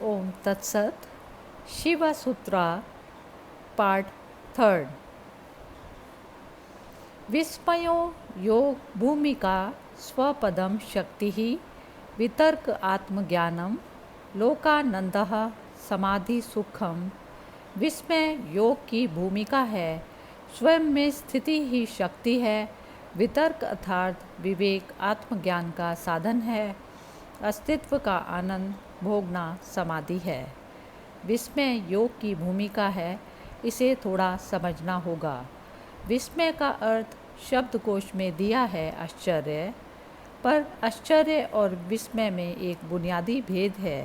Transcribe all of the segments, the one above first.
ओम तत्सत। शिव सूत्रा पार्ट 3। विस्मयो योग भूमिका स्वपदम शक्ति वितर्क आत्मज्ञानम लोकानंदः समाधि सुखम। विस्मय योग की भूमिका है, स्वयं में स्थिति ही शक्ति है। वितर्क अर्थात विवेक आत्मज्ञान का साधन है। अस्तित्व का आनंद भोगना समाधि है। विस्मय योग की भूमिका है, इसे थोड़ा समझना होगा। विस्मय का अर्थ शब्दकोश में दिया है आश्चर्य, पर आश्चर्य और विस्मय में एक बुनियादी भेद है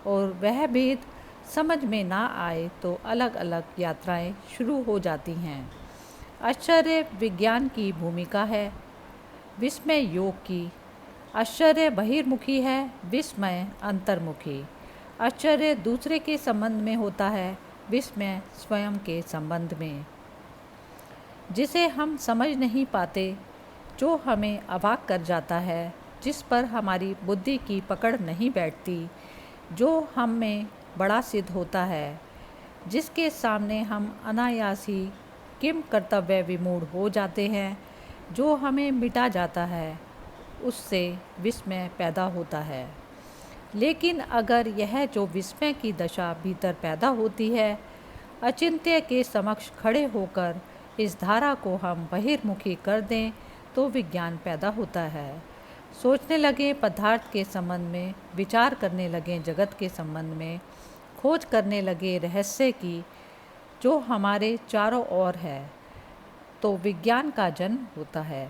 और वह भेद समझ में ना आए तो अलग अलग यात्राएं शुरू हो जाती हैं। आश्चर्य विज्ञान की भूमिका है, विस्मय योग की। आश्चर्य बहिर्मुखी है, विस्मय अंतर्मुखी। आश्चर्य दूसरे के संबंध में होता है, विस्मय स्वयं के संबंध में। जिसे हम समझ नहीं पाते, जो हमें अवाक कर जाता है, जिस पर हमारी बुद्धि की पकड़ नहीं बैठती, जो हम में बड़ा सिद्ध होता है, जिसके सामने हम अनायास ही किम कर्तव्य विमूढ़ हो जाते हैं, जो हमें मिटा जाता है, उससे विस्मय पैदा होता है। लेकिन अगर यह जो विस्मय की दशा भीतर पैदा होती है, अचिंत्य के समक्ष खड़े होकर इस धारा को हम बहिर्मुखी कर दें, तो विज्ञान पैदा होता है। सोचने लगे पदार्थ के संबंध में, विचार करने लगे जगत के संबंध में, खोज करने लगे रहस्य की जो हमारे चारों ओर है, तो विज्ञान का जन्म होता है।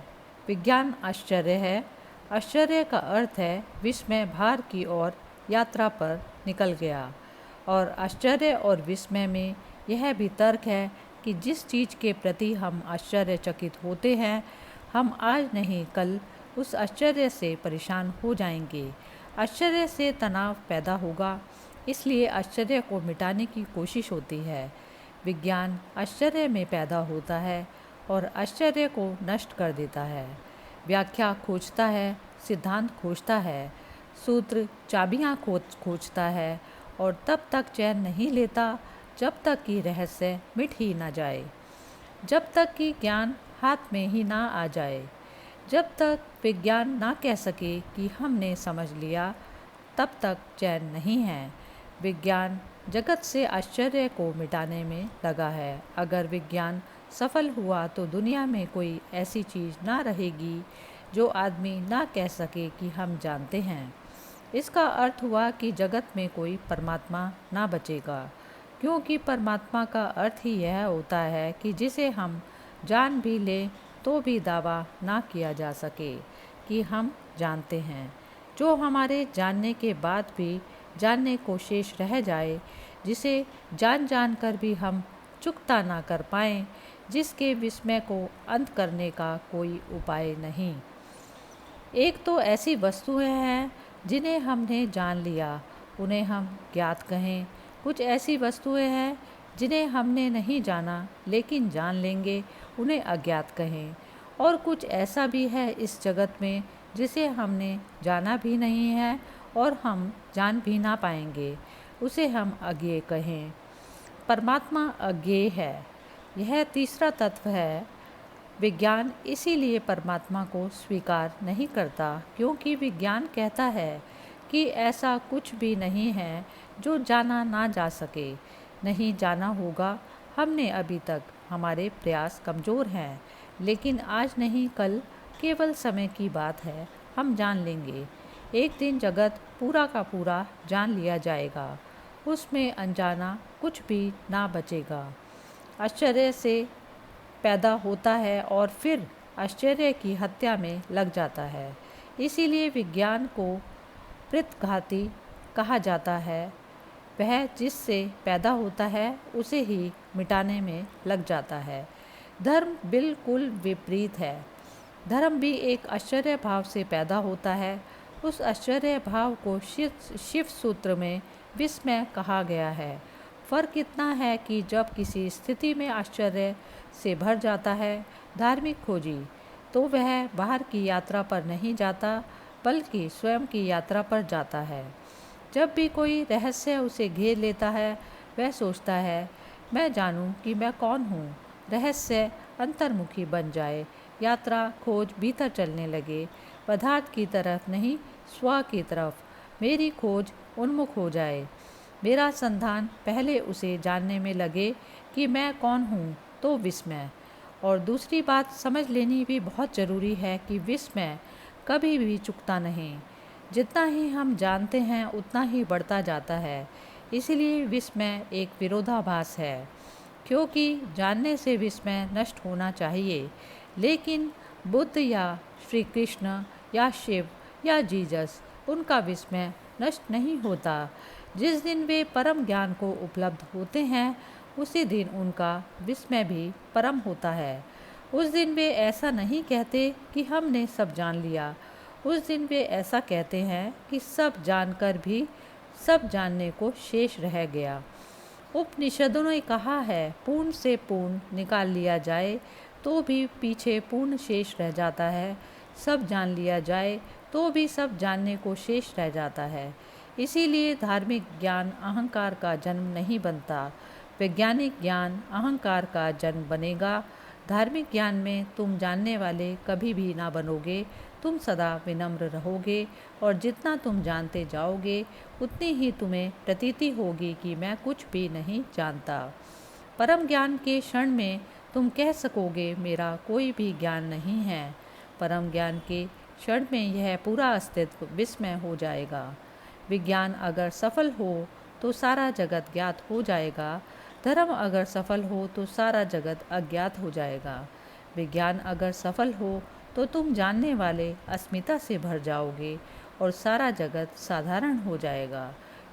विज्ञान आश्चर्य है। आश्चर्य का अर्थ है विस्मय भार की ओर यात्रा पर निकल गया। और आश्चर्य और विस्मय में यह भी तर्क है कि जिस चीज़ के प्रति हम आश्चर्यचकित होते हैं, हम आज नहीं कल उस आश्चर्य से परेशान हो जाएंगे। आश्चर्य से तनाव पैदा होगा, इसलिए आश्चर्य को मिटाने की कोशिश होती है। विज्ञान आश्चर्य में पैदा होता है और आश्चर्य को नष्ट कर देता है। व्याख्या खोजता है, सिद्धांत खोजता है, सूत्र चाबियाँ खोजता है और तब तक चैन नहीं लेता जब तक कि रहस्य मिट ही ना जाए, जब तक कि ज्ञान हाथ में ही ना आ जाए, जब तक विज्ञान ना कह सके कि हमने समझ लिया, तब तक चैन नहीं है। विज्ञान जगत से आश्चर्य को मिटाने में लगा है। अगर विज्ञान सफल हुआ तो दुनिया में कोई ऐसी चीज़ ना रहेगी जो आदमी ना कह सके कि हम जानते हैं। इसका अर्थ हुआ कि जगत में कोई परमात्मा ना बचेगा, क्योंकि परमात्मा का अर्थ ही यह होता है कि जिसे हम जान भी लें तो भी दावा ना किया जा सके कि हम जानते हैं, जो हमारे जानने के बाद भी जानने को शेष रह जाए, जिसे जान कर भी हम चुकता ना कर पाएं, जिसके विस्मय को अंत करने का कोई उपाय नहीं। एक तो ऐसी वस्तुएं हैं जिन्हें हमने जान लिया, उन्हें हम ज्ञात कहें। कुछ ऐसी वस्तुएं हैं जिन्हें हमने नहीं जाना लेकिन जान लेंगे, उन्हें अज्ञात कहें। और कुछ ऐसा भी है इस जगत में जिसे हमने जाना भी नहीं है और हम जान भी ना पाएंगे, उसे हम अज्ञेय कहें। परमात्मा अज्ञेय है, यह तीसरा तत्व है। विज्ञान इसीलिए परमात्मा को स्वीकार नहीं करता, क्योंकि विज्ञान कहता है कि ऐसा कुछ भी नहीं है जो जाना ना जा सके। नहीं जाना होगा, हमने अभी तक, हमारे प्रयास कमज़ोर हैं, लेकिन आज नहीं कल, केवल समय की बात है, हम जान लेंगे। एक दिन जगत पूरा का पूरा जान लिया जाएगा, उसमें अनजाना कुछ भी ना बचेगा। आश्चर्य से पैदा होता है और फिर आश्चर्य की हत्या में लग जाता है। इसीलिए विज्ञान को प्रीतघाती कहा जाता है। वह जिससे पैदा होता है उसे ही मिटाने में लग जाता है। धर्म बिल्कुल विपरीत है। धर्म भी एक आश्चर्य भाव से पैदा होता है। उस आश्चर्य भाव को शिव सूत्र में विस्मय कहा गया है। फ़र्क इतना है कि जब किसी स्थिति में आश्चर्य से भर जाता है धार्मिक खोजी, तो वह बाहर की यात्रा पर नहीं जाता, बल्कि स्वयं की यात्रा पर जाता है। जब भी कोई रहस्य उसे घेर लेता है, वह सोचता है, मैं जानूं कि मैं कौन हूँ। रहस्य अंतर्मुखी बन जाए, यात्रा खोज भीतर चलने लगे, पदार्थ की तरफ नहीं, स्व की तरफ मेरी खोज उन्मुख हो जाए। मेरा संधान पहले उसे जानने में लगे कि मैं कौन हूँ, तो विस्मय। और दूसरी बात समझ लेनी भी बहुत ज़रूरी है कि विस्मय कभी भी चुकता नहीं। जितना ही हम जानते हैं उतना ही बढ़ता जाता है। इसलिए विस्मय एक विरोधाभास है, क्योंकि जानने से विस्मय नष्ट होना चाहिए। लेकिन बुद्ध या श्री कृष्ण या शिव या जीसस, उनका विस्मय नष्ट नहीं होता। जिस दिन वे परम ज्ञान को उपलब्ध होते हैं, उसी दिन उनका विस्मय भी परम होता है। उस दिन वे ऐसा नहीं कहते कि हमने सब जान लिया। उस दिन वे ऐसा कहते हैं कि सब जानकर भी सब जानने को शेष रह गया। उपनिषदों ने कहा है, पूर्ण से पूर्ण निकाल लिया जाए तो भी पीछे पूर्ण शेष रह जाता है, सब जान लिया जाए तो भी सब जानने को शेष रह जाता है। इसीलिए धार्मिक ज्ञान अहंकार का जन्म नहीं बनता, वैज्ञानिक ज्ञान अहंकार का जन्म बनेगा। धार्मिक ज्ञान में तुम जानने वाले कभी भी ना बनोगे, तुम सदा विनम्र रहोगे, और जितना तुम जानते जाओगे उतनी ही तुम्हें प्रतीति होगी कि मैं कुछ भी नहीं जानता। परम ज्ञान के क्षण में तुम कह सकोगे, मेरा कोई भी ज्ञान नहीं है। परम ज्ञान के क्षण में यह पूरा अस्तित्व विस्मय हो जाएगा। विज्ञान अगर सफल हो तो सारा जगत ज्ञात हो जाएगा। धर्म अगर सफल हो तो सारा जगत अज्ञात हो जाएगा। विज्ञान अगर सफल हो तो तुम जानने वाले अस्मिता से भर जाओगे और सारा जगत साधारण हो जाएगा,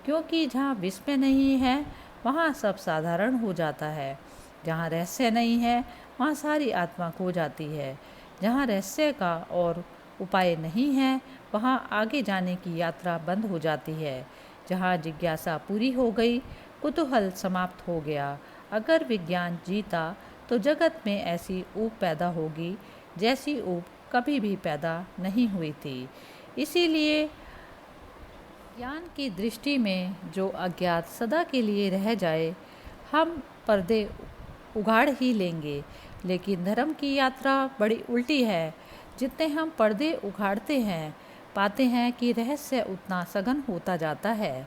क्योंकि जहाँ विस्मय नहीं है वहाँ सब साधारण हो जाता है। जहाँ रहस्य नहीं है वहाँ सारी आत्मा खो जाती है। जहाँ रहस्य का और उपाय नहीं है वहाँ आगे जाने की यात्रा बंद हो जाती है। जहाँ जिज्ञासा पूरी हो गई, कुतूहल समाप्त हो गया। अगर विज्ञान जीता तो जगत में ऐसी ऊब पैदा होगी जैसी ऊब कभी भी पैदा नहीं हुई थी। इसीलिए ज्ञान की दृष्टि में जो अज्ञात सदा के लिए रह जाए, हम पर्दे उगाड़ ही लेंगे। लेकिन धर्म की यात्रा बड़ी उल्टी है। जितने हम पर्दे उखाड़ते हैं, पाते हैं कि रहस्य उतना सघन होता जाता है।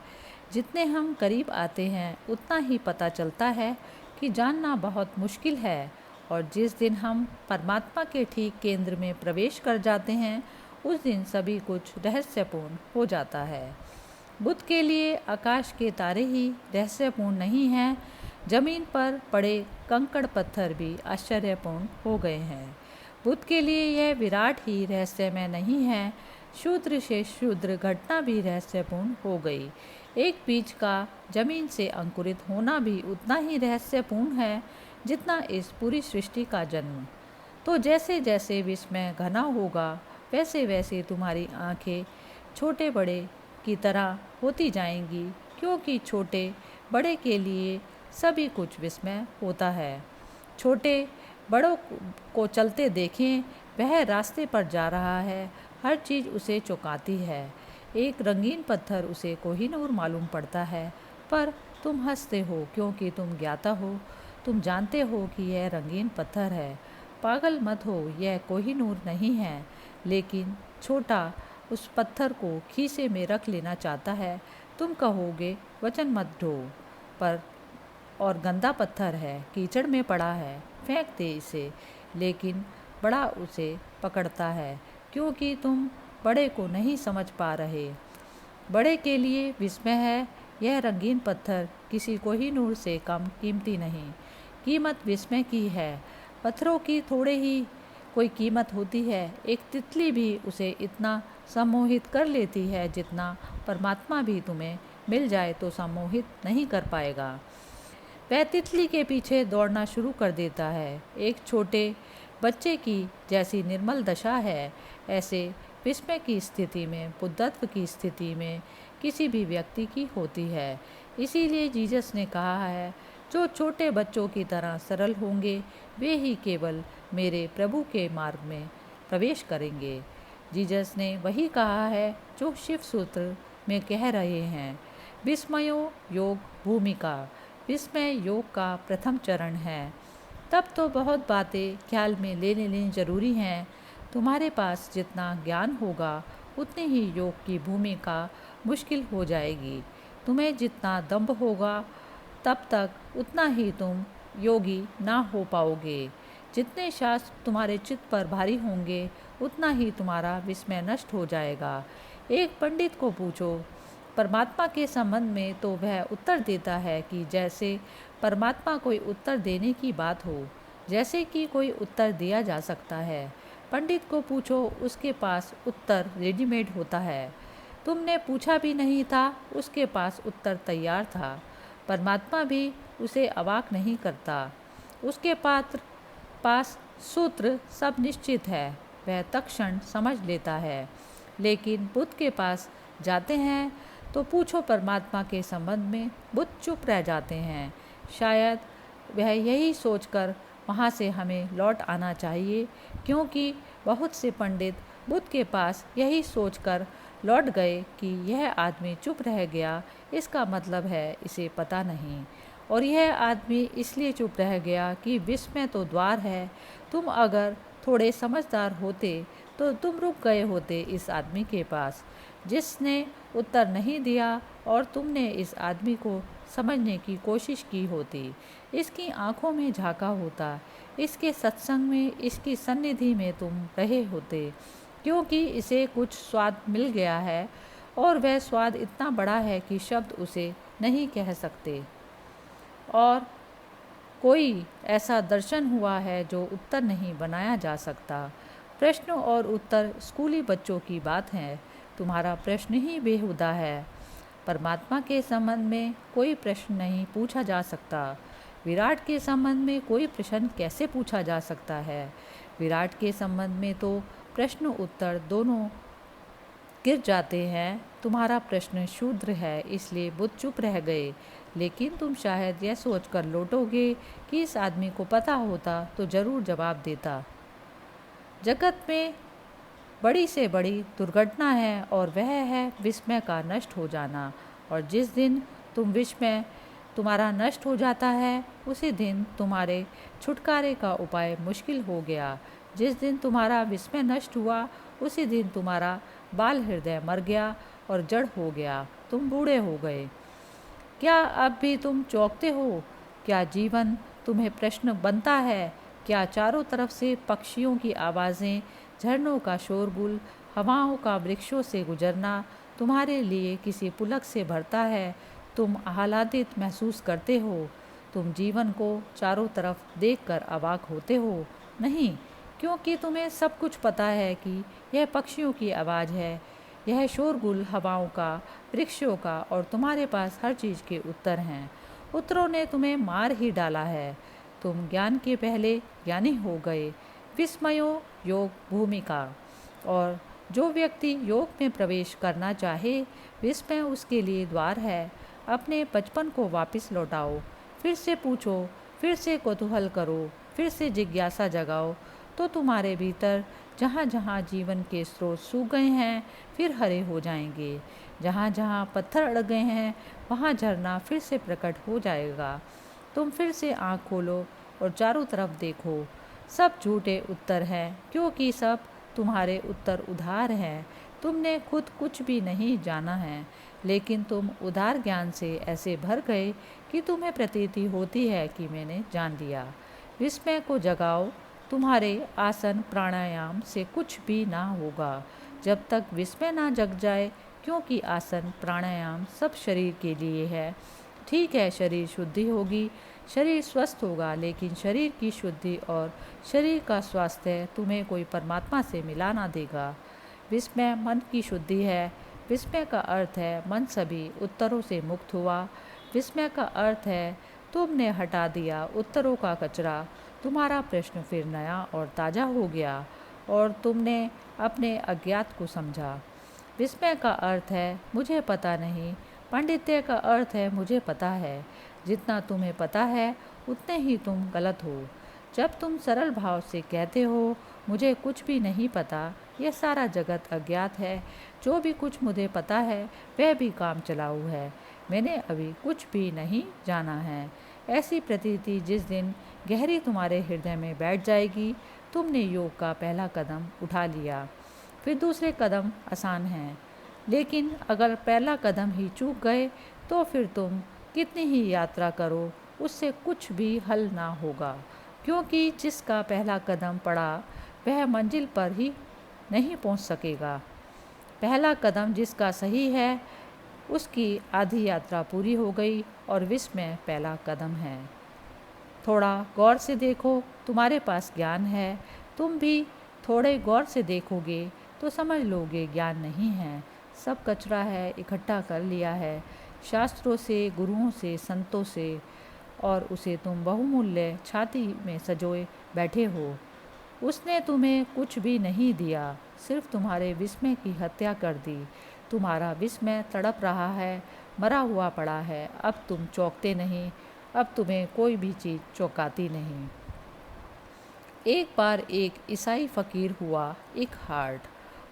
जितने हम करीब आते हैं उतना ही पता चलता है कि जानना बहुत मुश्किल है। और जिस दिन हम परमात्मा के ठीक केंद्र में प्रवेश कर जाते हैं, उस दिन सभी कुछ रहस्यपूर्ण हो जाता है। बुद्ध के लिए आकाश के तारे ही रहस्यपूर्ण नहीं हैं, जमीन पर पड़े कंकड़ पत्थर भी आश्चर्यपूर्ण हो गए हैं। बुद्ध के लिए यह विराट ही रहस्यमय नहीं है, शूद्र से शूद्र घटना भी रहस्यपूर्ण हो गई। एक बीज का जमीन से अंकुरित होना भी उतना ही रहस्यपूर्ण है जितना इस पूरी सृष्टि का जन्म। तो जैसे जैसे विस्मय घना होगा, वैसे वैसे तुम्हारी आंखें छोटे बड़े की तरह होती जाएंगी, क्योंकि छोटे बड़े के लिए सभी कुछ विस्मय होता है। छोटे बड़ों को चलते देखें, वह रास्ते पर जा रहा है, हर चीज़ उसे चौंकाती है। एक रंगीन पत्थर उसे कोहिनूर मालूम पड़ता है, पर तुम हंसते हो क्योंकि तुम ज्ञाता हो। तुम जानते हो कि यह रंगीन पत्थर है। पागल मत हो, यह कोहिनूर नहीं है। लेकिन छोटा उस पत्थर को खीसे में रख लेना चाहता है। तुम कहोगे, वचन मत ढो, पर और गंदा पत्थर है, कीचड़ में पड़ा है, फेंक दे इसे। लेकिन बड़ा उसे पकड़ता है, क्योंकि तुम बड़े को नहीं समझ पा रहे। बड़े के लिए विस्मय है, यह रंगीन पत्थर किसी कोहिनूर से कम कीमती नहीं। कीमत विस्मय की है। पत्थरों की थोड़े ही कोई कीमत होती है। एक तितली भी उसे इतना सम्मोहित कर लेती है जितना परमात्मा भी तुम्हें मिल जाए तो सम्मोहित नहीं कर पाएगा। वह तितली के पीछे दौड़ना शुरू कर देता है। एक छोटे बच्चे की जैसी निर्मल दशा है, ऐसे विस्मय की स्थिति में, बुद्धत्व की स्थिति में किसी भी व्यक्ति की होती है। इसीलिए जीसस ने कहा है, जो छोटे बच्चों की तरह सरल होंगे, वे ही केवल मेरे प्रभु के मार्ग में प्रवेश करेंगे। जीसस ने वही कहा है जो शिव सूत्र में कह रहे हैं, विस्मयो योग भूमिका। विस्मय योग का प्रथम चरण है। तब तो बहुत बातें ख्याल में ले लेनी जरूरी हैं। तुम्हारे पास जितना ज्ञान होगा उतनी ही योग की भूमिका मुश्किल हो जाएगी। तुम्हें जितना दम्भ होगा तब तक उतना ही तुम योगी ना हो पाओगे। जितने शास्त्र तुम्हारे चित्त पर भारी होंगे उतना ही तुम्हारा विस्मय नष्ट हो जाएगा। एक पंडित को पूछो परमात्मा के संबंध में तो वह उत्तर देता है कि जैसे परमात्मा कोई उत्तर देने की बात हो, जैसे कि कोई उत्तर दिया जा सकता है। पंडित को पूछो, उसके पास उत्तर रेडीमेड होता है। तुमने पूछा भी नहीं था, उसके पास उत्तर तैयार था। परमात्मा भी उसे अवाक नहीं करता। उसके पास सूत्र सब निश्चित है, वह तत्क्षण समझ लेता है। लेकिन बुद्ध के पास जाते हैं तो पूछो परमात्मा के संबंध में, बुद्ध चुप रह जाते हैं। शायद वह यही सोचकर वहाँ से हमें लौट आना चाहिए, क्योंकि बहुत से पंडित बुद्ध के पास यही सोचकर लौट गए कि यह आदमी चुप रह गया, इसका मतलब है इसे पता नहीं। और यह आदमी इसलिए चुप रह गया कि विस्मय तो द्वार है। तुम अगर थोड़े समझदार होते तो तुम रुक गए होते इस आदमी के पास जिसने उत्तर नहीं दिया, और तुमने इस आदमी को समझने की कोशिश की होती, इसकी आंखों में झांका होता, इसके सत्संग में, इसकी सन्निधि में तुम रहे होते, क्योंकि इसे कुछ स्वाद मिल गया है और वह स्वाद इतना बड़ा है कि शब्द उसे नहीं कह सकते। और कोई ऐसा दर्शन हुआ है जो उत्तर नहीं बनाया जा सकता। प्रश्न और उत्तर स्कूली बच्चों की बात है। तुम्हारा प्रश्न ही बेहुदा है। परमात्मा के संबंध में कोई प्रश्न नहीं पूछा जा सकता। विराट के संबंध में कोई प्रश्न कैसे पूछा जा सकता है? विराट के संबंध में तो प्रश्न उत्तर दोनों गिर जाते हैं। तुम्हारा प्रश्न शूद्र है, इसलिए बुद्ध चुप रह गए। लेकिन तुम शायद यह सोचकर लौटोगे कि इस आदमी को पता होता तो जरूर जवाब देता। जगत में बड़ी से बड़ी दुर्घटना है और वह है विस्मय का नष्ट हो जाना। और जिस दिन विस्मय तुम्हारा नष्ट हो जाता है, उसी दिन तुम्हारे छुटकारे का उपाय मुश्किल हो गया। जिस दिन तुम्हारा विस्मय नष्ट हुआ, उसी दिन तुम्हारा बाल हृदय मर गया और जड़ हो गया, तुम बूढ़े हो गए। क्या अब भी तुम चौंकते हो? क्या जीवन तुम्हें प्रश्न बनता है? क्या चारों तरफ से पक्षियों की आवाज़ें, झरनों का शोरगुल, हवाओं का वृक्षों से गुजरना तुम्हारे लिए किसी पुलक से भरता है? तुम आह्लादित महसूस करते हो? तुम जीवन को चारों तरफ देखकर अवाक होते हो? नहीं, क्योंकि तुम्हें सब कुछ पता है कि यह पक्षियों की आवाज़ है, यह शोरगुल हवाओं का, वृक्षों का, और तुम्हारे पास हर चीज़ के उत्तर हैं। उत्तरों ने तुम्हें मार ही डाला है। तुम ज्ञान के पहले ज्ञानी हो गए। विस्मयो योग भूमिका। और जो व्यक्ति योग में प्रवेश करना चाहे, विस्मय उसके लिए द्वार है। अपने बचपन को वापस लौटाओ, फिर से पूछो, फिर से कौतूहल करो, फिर से जिज्ञासा जगाओ, तो तुम्हारे भीतर जहाँ जहाँ जीवन के स्रोत सूख गए हैं फिर हरे हो जाएंगे। जहाँ जहाँ पत्थर अड़ गए हैं वहाँ झरना फिर से प्रकट हो जाएगा। तुम फिर से आँख खोलो और चारों तरफ देखो। सब झूठे उत्तर हैं, क्योंकि सब तुम्हारे उत्तर उधार हैं। तुमने खुद कुछ भी नहीं जाना है, लेकिन तुम उधार ज्ञान से ऐसे भर गए कि तुम्हें प्रतीति होती है कि मैंने जान लिया। विस्मय को जगाओ। तुम्हारे आसन प्राणायाम से कुछ भी ना होगा जब तक विस्मय ना जग जाए, क्योंकि आसन प्राणायाम सब शरीर के लिए है। ठीक है, शरीर शुद्धि होगी, शरीर स्वस्थ होगा, लेकिन शरीर की शुद्धि और शरीर का स्वास्थ्य तुम्हें कोई परमात्मा से मिला ना देगा। विस्मय मन की शुद्धि है। विस्मय का अर्थ है मन सभी उत्तरों से मुक्त हुआ। विस्मय का अर्थ है तुमने हटा दिया उत्तरों का कचरा। तुम्हारा प्रश्न फिर नया और ताज़ा हो गया और तुमने अपने अज्ञात को समझा। विस्मय का अर्थ है मुझे पता नहीं। पांडित्य का अर्थ है मुझे पता है। जितना तुम्हें पता है उतने ही तुम गलत हो। जब तुम सरल भाव से कहते हो मुझे कुछ भी नहीं पता, यह सारा जगत अज्ञात है। जो भी कुछ मुझे पता है वह भी काम चलाऊ है। मैंने अभी कुछ भी नहीं जाना है। ऐसी प्रतीति जिस दिन गहरी तुम्हारे हृदय में बैठ जाएगी, तुमने योग का पहला कदम उठा लिया। फिर दूसरे कदम आसान हैं, लेकिन अगर पहला कदम ही चूक गए तो फिर तुम कितनी ही यात्रा करो, उससे कुछ भी हल ना होगा, क्योंकि जिसका पहला कदम पड़ा वह मंजिल पर ही नहीं पहुंच सकेगा। पहला कदम जिसका सही है उसकी आधी यात्रा पूरी हो गई और विस्मय पहला कदम है। थोड़ा गौर से देखो, तुम्हारे पास ज्ञान है। तुम भी थोड़े गौर से देखोगे तो समझ लोगे ज्ञान नहीं है, सब कचरा है, इकट्ठा कर लिया है शास्त्रों से, गुरुओं से, संतों से, और उसे तुम बहुमूल्य छाती में सजोए बैठे हो। उसने तुम्हें कुछ भी नहीं दिया, सिर्फ तुम्हारे विस्मय की हत्या कर दी। तुम्हारा विस्मय तड़प रहा है, मरा हुआ पड़ा है। अब तुम चौंकते नहीं, अब तुम्हें कोई भी चीज़ चौंकाती नहीं। एक बार एक ईसाई फ़कीर हुआ, एक हार्ट।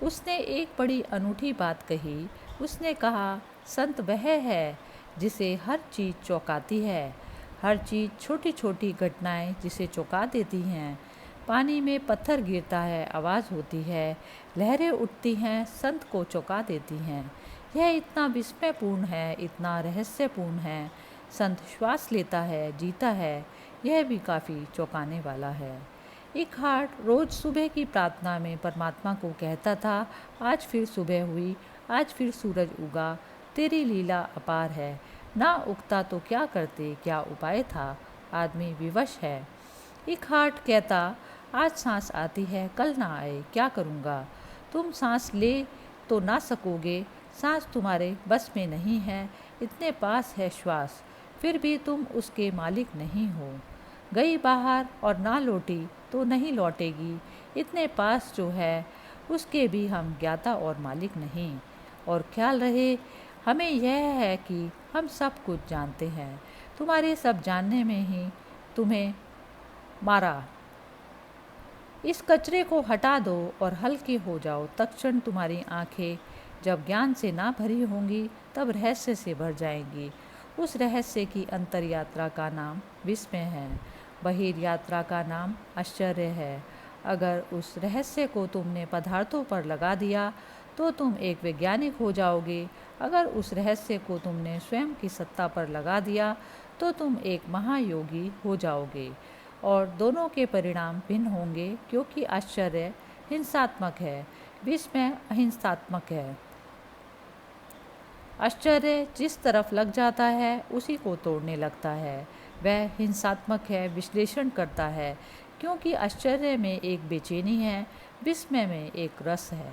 उसने एक बड़ी अनूठी बात कही। उसने कहा, संत वह है जिसे हर चीज़ चौंकाती है, हर चीज़, छोटी छोटी घटनाएं जिसे चौंका देती हैं। पानी में पत्थर गिरता है, आवाज़ होती है, लहरें उठती हैं, संत को चौंका देती हैं। यह इतना विस्मयपूर्ण है, इतना रहस्यपूर्ण है। संत श्वास लेता है, जीता है, यह भी काफ़ी चौंकाने वाला है। एक हार्ट रोज़ सुबह की प्रार्थना में परमात्मा को कहता था, आज फिर सुबह हुई, आज फिर सूरज उगा, तेरी लीला अपार है। ना उगता तो क्या करते, क्या उपाय था, आदमी विवश है। एक हार्ट कहता, आज सांस आती है, कल ना आए, क्या करूँगा। तुम सांस ले तो ना सकोगे, सांस तुम्हारे बस में नहीं है, इतने पास है श्वास, फिर भी तुम उसके मालिक नहीं हो। गई बाहर और ना लौटी तो नहीं लौटेगी, इतने पास जो है उसके भी हम ज्ञाता और मालिक नहीं। और ख्याल रहे, हमें यह है कि हम सब कुछ जानते हैं, तुम्हारे सब जानने में ही तुम्हें मारा। इस कचरे को हटा दो और हल्के हो जाओ। तत्क्षण तुम्हारी आंखें जब ज्ञान से ना भरी होंगी तब रहस्य से भर जाएंगी। उस रहस्य की अंतर यात्रा का नाम विस्मय है, बहिर यात्रा का नाम आश्चर्य है। अगर उस रहस्य को तुमने पदार्थों पर लगा दिया तो तुम एक वैज्ञानिक हो जाओगे। अगर उस रहस्य को तुमने स्वयं की सत्ता पर लगा दिया तो तुम एक महायोगी हो जाओगे। और दोनों के परिणाम भिन्न होंगे, क्योंकि आश्चर्य हिंसात्मक है, विस्मय अहिंसात्मक है। आश्चर्य जिस तरफ लग जाता है उसी को तोड़ने लगता है, वह हिंसात्मक है, विश्लेषण करता है, क्योंकि आश्चर्य में एक बेचैनी है, विस्मय में एक रस है।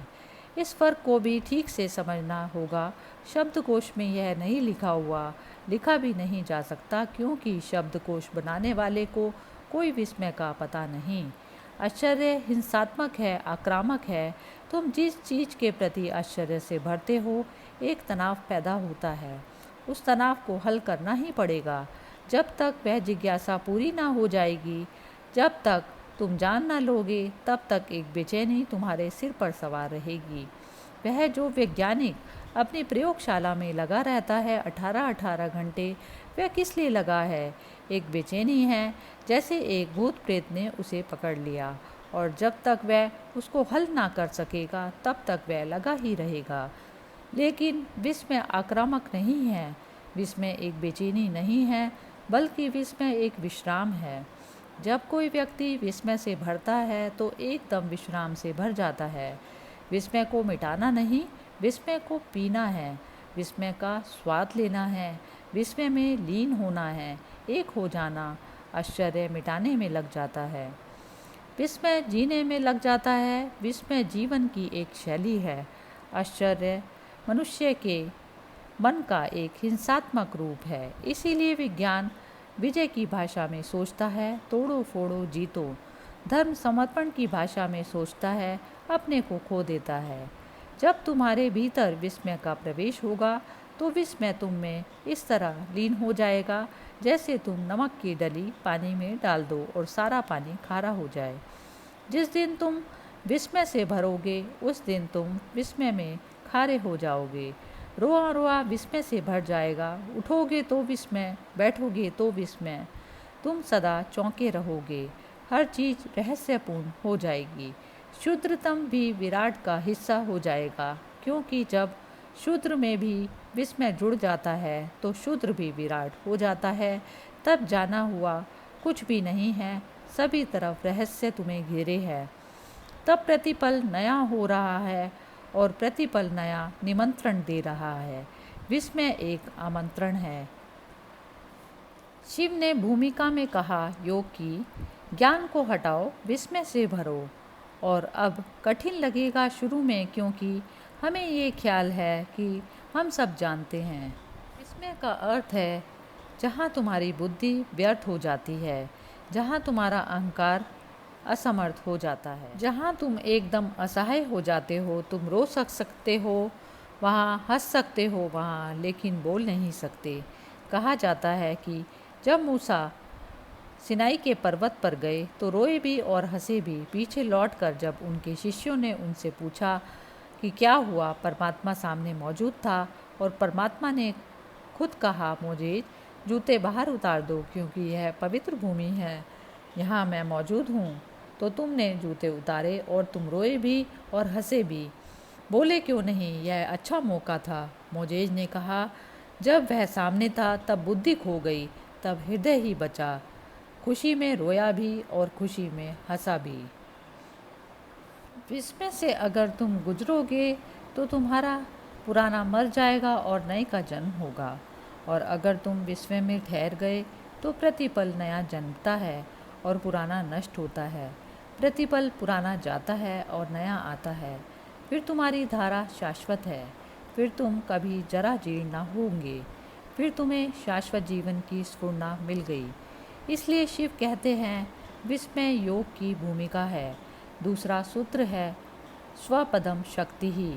इस फर्क को भी ठीक से समझना होगा। शब्दकोश में यह नहीं लिखा हुआ, लिखा भी नहीं जा सकता, क्योंकि शब्दकोश बनाने वाले को कोई विस्मय का पता नहीं। आश्चर्य हिंसात्मक है, आक्रामक है। तुम जिस चीज़ के प्रति आश्चर्य से भरते हो, एक तनाव पैदा होता है। उस तनाव को हल करना ही पड़ेगा। जब तक वह जिज्ञासा पूरी ना हो जाएगी, जब तक तुम जान ना लोगे, तब तक एक बेचैनी तुम्हारे सिर पर सवार रहेगी। वह जो वैज्ञानिक अपनी प्रयोगशाला में लगा रहता है 18-18 घंटे, वह किस लिए लगा है? एक बेचैनी है, जैसे एक भूत प्रेत ने उसे पकड़ लिया, और जब तक वह उसको हल ना कर सकेगा तब तक वह लगा ही रहेगा। लेकिन विस्मय आक्रामक नहीं है, विस्मय एक बेचैनी नहीं है, बल्कि विस्मय एक विश्राम है। जब कोई व्यक्ति विस्मय से भरता है तो एकदम विश्राम से भर जाता है। विस्मय को मिटाना नहीं, विस्मय को पीना है, विस्मय का स्वाद लेना है, विस्मय में लीन होना है, एक हो जाना। आश्चर्य मिटाने में लग जाता है, विस्मय जीने में लग जाता है। विस्मय जीवन की एक शैली है, आश्चर्य मनुष्य के मन का एक हिंसात्मक रूप है। इसीलिए विज्ञान विजय की भाषा में सोचता है, तोड़ो फोड़ो जीतो। धर्म समर्पण की भाषा में सोचता है, अपने को खो देता है। जब तुम्हारे भीतर विस्मय का प्रवेश होगा तो विस्मय तुम में इस तरह लीन हो जाएगा जैसे तुम नमक की डली पानी में डाल दो और सारा पानी खारा हो जाए। जिस दिन तुम विस्मय से भरोगे उस दिन तुम विस्मय में खारे हो जाओगे। रोआ रोआ विस्मय से भर जाएगा। उठोगे तो विस्मय, बैठोगे तो विस्मय। तुम सदा चौंके रहोगे। हर चीज़ रहस्यपूर्ण हो जाएगी। शूद्रतम भी विराट का हिस्सा हो जाएगा, क्योंकि जब शूद्र में भी विस्मय जुड़ जाता है तो शूद्र भी विराट हो जाता है। तब जाना हुआ कुछ भी नहीं है, सभी तरफ रहस्य तुम्हें घेरे है। तब प्रतिपल नया हो रहा है और प्रतिपल नया निमंत्रण दे रहा है। विस्मय एक आमंत्रण है। शिव ने भूमिका में कहा, योग की ज्ञान को हटाओ, विस्मय से भरो। और अब कठिन लगेगा शुरू में, क्योंकि हमें ये ख्याल है कि हम सब जानते हैं। विस्मय का अर्थ है जहाँ तुम्हारी बुद्धि व्यर्थ हो जाती है, जहाँ तुम्हारा अहंकार असमर्थ हो जाता है, जहाँ तुम एकदम असहाय हो जाते हो। तुम रो सकते हो वहाँ, हंस सकते हो वहाँ, लेकिन बोल नहीं सकते। कहा जाता है कि जब मूसा सिनाई के पर्वत पर गए तो रोए भी और हंसे भी। पीछे लौटकर जब उनके शिष्यों ने उनसे पूछा कि क्या हुआ, परमात्मा सामने मौजूद था और परमात्मा ने खुद कहा, मुझे जूते बाहर उतार दो, क्योंकि यह पवित्र भूमि है, यहाँ मैं मौजूद हूँ। तो तुमने जूते उतारे और तुम रोए भी और हंसे भी। बोले क्यों नहीं, यह अच्छा मौका था। मोजेज ने कहा, जब वह सामने था तब बुद्धि खो गई, तब हृदय ही बचा। खुशी में रोया भी और खुशी में हंसा भी। विस्मय से अगर तुम गुजरोगे तो तुम्हारा पुराना मर जाएगा और नए का जन्म होगा। और अगर तुम विस्मय में ठहर गए तो प्रतिपल नया जन्मता है और पुराना नष्ट होता है। प्रतिपल पुराना जाता है और नया आता है। फिर तुम्हारी धारा शाश्वत है। फिर तुम कभी जरा जीर्ण न होंगे। फिर तुम्हें शाश्वत जीवन की स्फूर्णा मिल गई। इसलिए शिव कहते हैं, विस्मय योग की भूमिका है। दूसरा सूत्र है, स्वपदम शक्ति ही।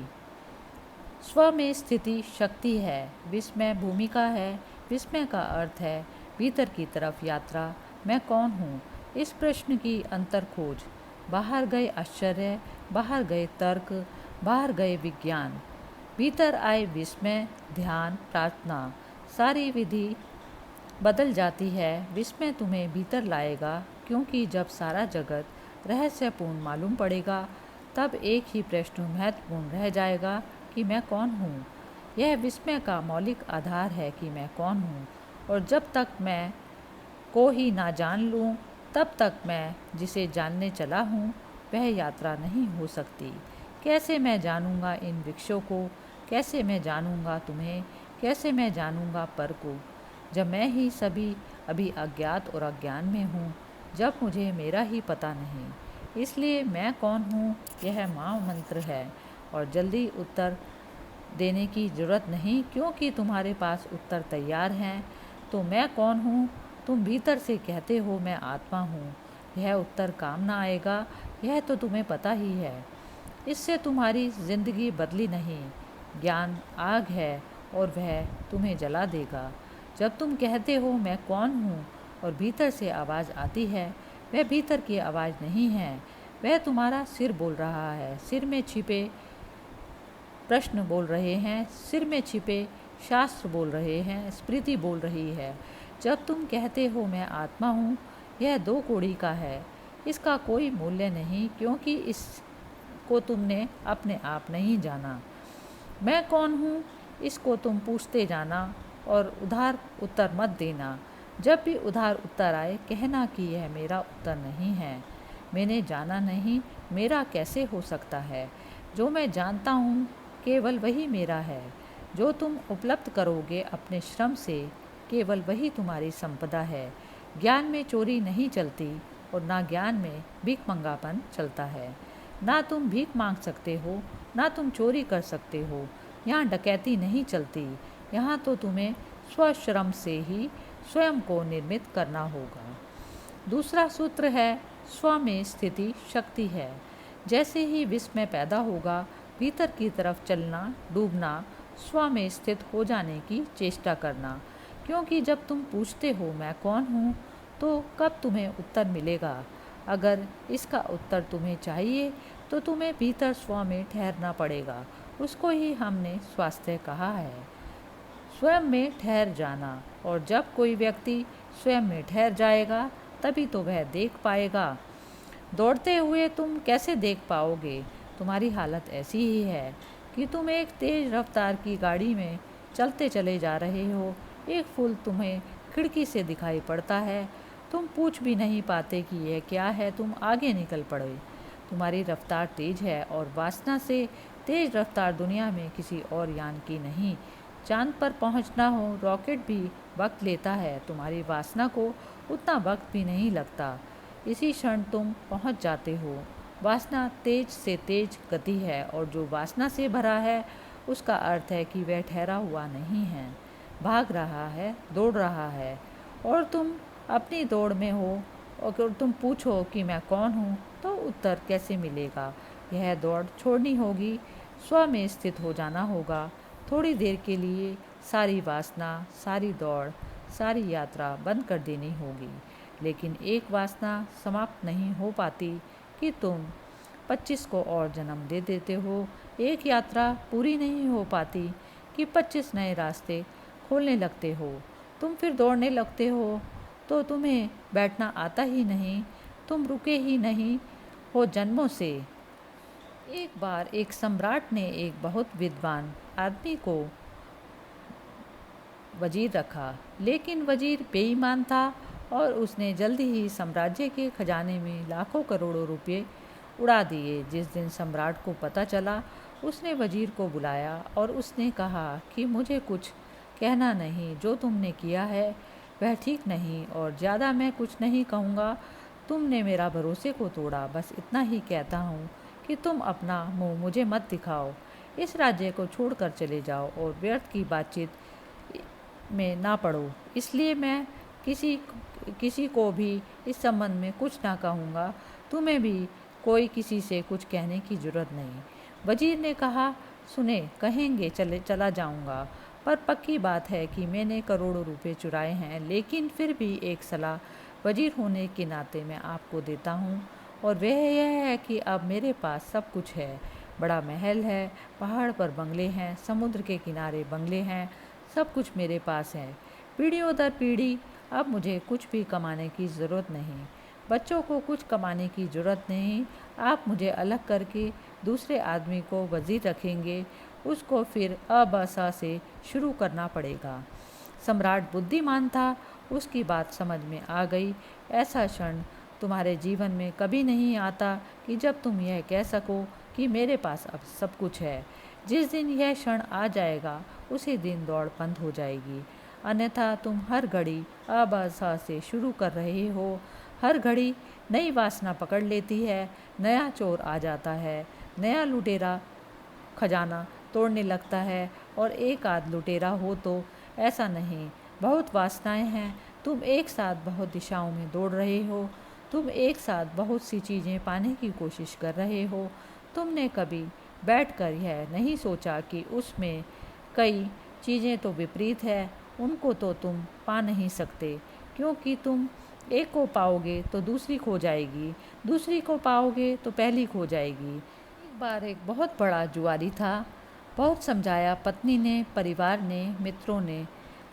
स्व में स्थिति शक्ति है, विस्मय भूमिका है। विस्मय का अर्थ है भीतर की तरफ यात्रा। मैं कौन हूँ, इस प्रश्न की अंतर खोज। बाहर गए आश्चर्य, बाहर गए तर्क, बाहर गए विज्ञान, भीतर आए विस्मय, ध्यान, प्रार्थना। सारी विधि बदल जाती है। विस्मय तुम्हें भीतर लाएगा, क्योंकि जब सारा जगत रहस्यपूर्ण मालूम पड़ेगा तब एक ही प्रश्न महत्वपूर्ण रह जाएगा कि मैं कौन हूँ। यह विस्मय का मौलिक आधार है कि मैं कौन हूँ। और जब तक मैं को ही ना जान लूँ तब तक मैं जिसे जानने चला हूँ वह यात्रा नहीं हो सकती। कैसे मैं जानूँगा इन वृक्षों को, कैसे मैं जानूँगा तुम्हें, कैसे मैं जानूँगा पर को, जब मैं ही सभी अभी अज्ञात और अज्ञान में हूँ, जब मुझे मेरा ही पता नहीं। इसलिए मैं कौन हूँ यह महामंत्र है और जल्दी उत्तर देने की ज़रूरत नहीं, क्योंकि तुम्हारे पास उत्तर तैयार हैं। तो मैं कौन हूँ, तुम भीतर से कहते हो मैं आत्मा हूँ। यह उत्तर काम ना आएगा, यह तो तुम्हें पता ही है। इससे तुम्हारी ज़िंदगी बदली नहीं। ज्ञान आग है और वह तुम्हें जला देगा। जब तुम कहते हो मैं कौन हूँ और भीतर से आवाज़ आती है, वह भीतर की आवाज़ नहीं है, वह तुम्हारा सिर बोल रहा है। सिर में छिपे प्रश्न बोल रहे हैं, सिर में छिपे शास्त्र बोल रहे हैं, स्मृति बोल रही है। जब तुम कहते हो मैं आत्मा हूँ, यह दो कौड़ी का है, इसका कोई मूल्य नहीं, क्योंकि इसको तुमने अपने आप नहीं जाना। मैं कौन हूँ इसको तुम पूछते जाना और उधार उत्तर मत देना। जब भी उधार उत्तर आए कहना कि यह मेरा उत्तर नहीं है, मैंने जाना नहीं, मेरा कैसे हो सकता है। जो मैं जानता हूँ केवल वही मेरा है। जो तुम उपलब्ध करोगे अपने श्रम से, केवल वही तुम्हारी संपदा है। ज्ञान में चोरी नहीं चलती और ना ज्ञान में भीख मंगापन चलता है। ना तुम भीख मांग सकते हो, ना तुम चोरी कर सकते हो। यहाँ डकैती नहीं चलती। यहाँ तो तुम्हें स्वश्रम से ही स्वयं को निर्मित करना होगा। दूसरा सूत्र है, स्व में स्थिति शक्ति है। जैसे ही विस्मय पैदा होगा, भीतर की तरफ चलना, डूबना, स्व में स्थित हो जाने की चेष्टा करना। क्योंकि जब तुम पूछते हो मैं कौन हूँ, तो कब तुम्हें उत्तर मिलेगा। अगर इसका उत्तर तुम्हें चाहिए तो तुम्हें भीतर स्व में ठहरना पड़ेगा उसको ही हमने स्वास्थ्य कहा है। स्वयं में ठहर जाना, और जब कोई व्यक्ति स्वयं में ठहर जाएगा तभी तो वह देख पाएगा। दौड़ते हुए तुम कैसे देख पाओगे? तुम्हारी हालत ऐसी ही है कि तुम एक तेज रफ्तार की गाड़ी में चलते चले जा रहे हो। एक फूल तुम्हें खिड़की से दिखाई पड़ता है, तुम पूछ भी नहीं पाते कि यह क्या है, तुम आगे निकल पड़े। तुम्हारी रफ्तार तेज है और वासना से तेज रफ्तार दुनिया में किसी और यान की नहीं। चांद पर पहुंचना हो, रॉकेट भी वक्त लेता है, तुम्हारी वासना को उतना वक्त भी नहीं लगता। इसी क्षण तुम पहुंच जाते हो। वासना तेज से तेज गति है, और जो वासना से भरा है उसका अर्थ है कि वह ठहरा हुआ नहीं है, भाग रहा है, दौड़ रहा है। और तुम अपनी दौड़ में हो, और अगर तुम पूछो कि मैं कौन हूँ, तो उत्तर कैसे मिलेगा? यह दौड़ छोड़नी होगी, स्व में स्थित हो जाना होगा। थोड़ी देर के लिए सारी वासना, सारी दौड़, सारी यात्रा बंद कर देनी होगी। लेकिन एक वासना समाप्त नहीं हो पाती कि तुम 25 को और जन्म दे देते हो। एक यात्रा पूरी नहीं हो पाती कि 25 नए रास्ते खोलने लगते हो। तुम फिर दौड़ने लगते हो तो तुम्हें बैठना आता ही नहीं, तुम रुके ही नहीं हो जन्मों से। एक बार एक सम्राट ने एक बहुत विद्वान आदमी को वजीर रखा, लेकिन वजीर बेईमान था और उसने जल्दी ही साम्राज्य के खजाने में लाखों करोड़ों रुपए उड़ा दिए। जिस दिन सम्राट को पता चला, उसने वजीर को बुलाया और उसने कहा कि मुझे कुछ कहना नहीं, जो तुमने किया है वह ठीक नहीं, और ज़्यादा मैं कुछ नहीं कहूँगा। तुमने मेरा भरोसे को तोड़ा, बस इतना ही कहता हूँ कि तुम अपना मुंह मुझे मत दिखाओ। इस राज्य को छोड़कर चले जाओ और व्यर्थ की बातचीत में ना पड़ो। इसलिए मैं किसी किसी को भी इस संबंध में कुछ ना कहूँगा। तुम्हें भी कोई किसी से कुछ कहने की ज़रूरत नहीं। वजीर ने कहा, सुने, कहेंगे चला जाऊँगा, पर पक्की बात है कि मैंने करोड़ों रुपए चुराए हैं। लेकिन फिर भी एक सलाह वजीर होने के नाते मैं आपको देता हूँ, और वह यह है कि अब मेरे पास सब कुछ है। बड़ा महल है, पहाड़ पर बंगले हैं, समुद्र के किनारे बंगले हैं, सब कुछ मेरे पास है। पीढ़ियों दर पीढ़ी अब मुझे कुछ भी कमाने की ज़रूरत नहीं। बच्चों को कुछ कमाने की ज़रूरत नहीं। आप मुझे अलग करके दूसरे आदमी को वजीर रखेंगे, उसको फिर अ से शुरू करना पड़ेगा। सम्राट बुद्धिमान था, उसकी बात समझ में आ गई। ऐसा क्षण तुम्हारे जीवन में कभी नहीं आता कि जब तुम यह कह सको कि मेरे पास अब सब कुछ है। जिस दिन यह क्षण आ जाएगा, उसी दिन दौड़ बंद हो जाएगी। अन्यथा तुम हर घड़ी अ से शुरू कर रहे हो। हर घड़ी नई वासना पकड़ लेती है, नया चोर आ जाता है, नया लुटेरा खजाना तोड़ने लगता है, और एक आध लुटेरा हो तो ऐसा नहीं, बहुत वासनाएं हैं। तुम एक साथ बहुत दिशाओं में दौड़ रहे हो, तुम एक साथ बहुत सी चीज़ें पाने की कोशिश कर रहे हो। तुमने कभी बैठकर यह नहीं सोचा कि उसमें कई चीज़ें तो विपरीत है, उनको तो तुम पा नहीं सकते, क्योंकि तुम एक को पाओगे तो दूसरी खो जाएगी, दूसरी को पाओगे तो पहली खो जाएगी। एक बार एक बहुत बड़ा जुआरी था। बहुत समझाया पत्नी ने, परिवार ने, मित्रों ने,